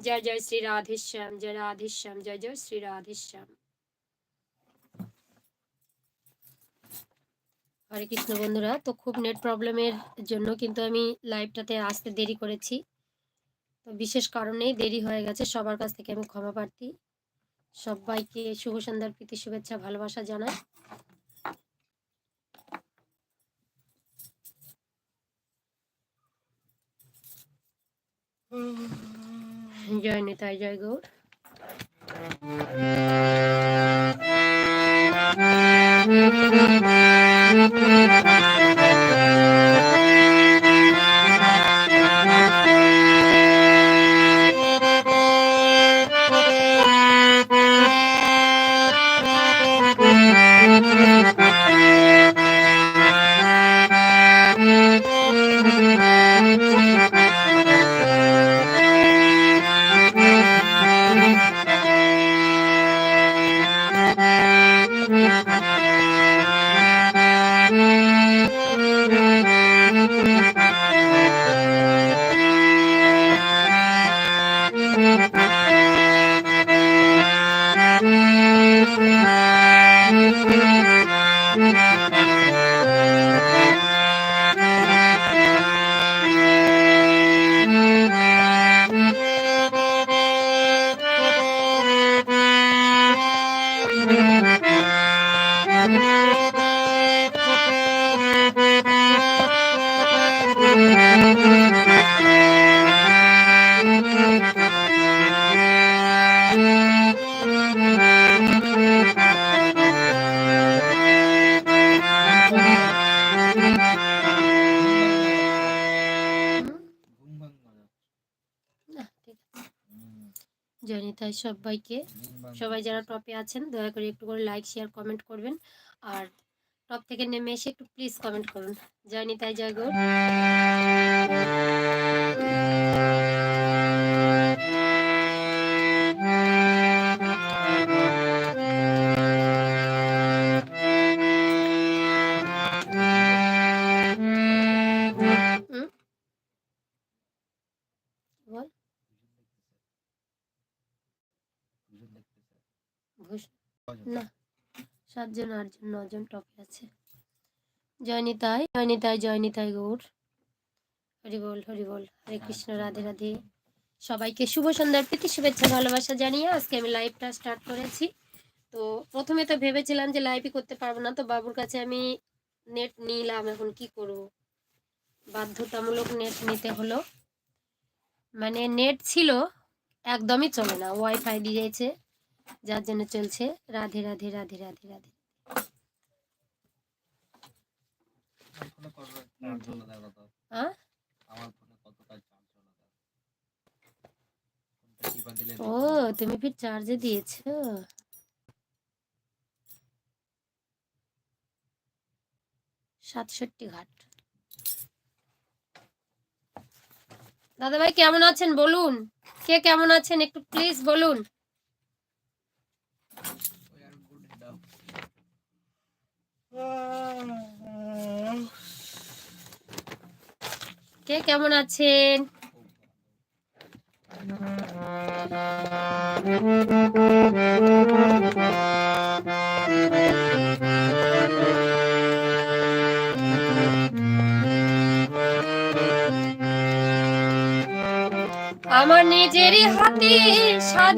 जय जय श्री राधेश्याम, जय राधेश्याम, जय जय श्री राधेश्याम। हरे कृष्ण बंधुरा, तो खूब नेट प्रॉब्लेमेर জন্য কিন্তু আমি লাইভটাতে আসতে দেরি করেছি। তো বিশেষ কারণেই দেরি হয়ে গেছে, সবার কাছ থেকে আমি ক্ষমা প্রার্থী। সবাইকে শুভ সন্ধ্যার প্রীতি শুভেচ্ছা ভালোবাসা জানাই। জয় নিতাই, জয় গৌর। জয়নিতাই সবাইকে, সবাই যারা টপে আছেন দয়া করে একটু করে লাইক শেয়ার কমেন্ট করবেন, আর টপ থেকে নেমে এসে একটু প্লিজ কমেন্ট করুন। জয়নিতাই, জয় গৌর। না, 7 জন 8 জন 9 জন টপে আছে। জয়নিতাই, জয়নিতাই, জয়নিতাই গৌর। হরি বল, হরি বল, হরে কৃষ্ণ, রাধে রাধে। সবাইকে শুভ সন্ধ্যার প্রীতি শুভেচ্ছা ভালোবাসা জানিয়ে আজকে আমি লাইভটা স্টার্ট করেছি। তো প্রথমে তো ভেবেছিলাম যে লাইভই করতে পারবো না, তো বাবুর কাছে আমি নেট নিলাম, এখন কি করব, বাধ্যতামূলক নেট নিতে হলো। মানে নেট ছিল একদমই চলে না, ওয়াইফাই দিয়েছে যার জন্য চলছে। রাধে রাধে, রাধে রাধে, রাধে। ও, তুমি ফির চার্জে দিয়েছো? সাতষট্টি ঘাট। দাদা ভাই কেমন আছেন বলুন, কে কেমন আছেন একটু প্লিজ বলুন। কে কেমন আছেন? আমার নিজেরই হাতে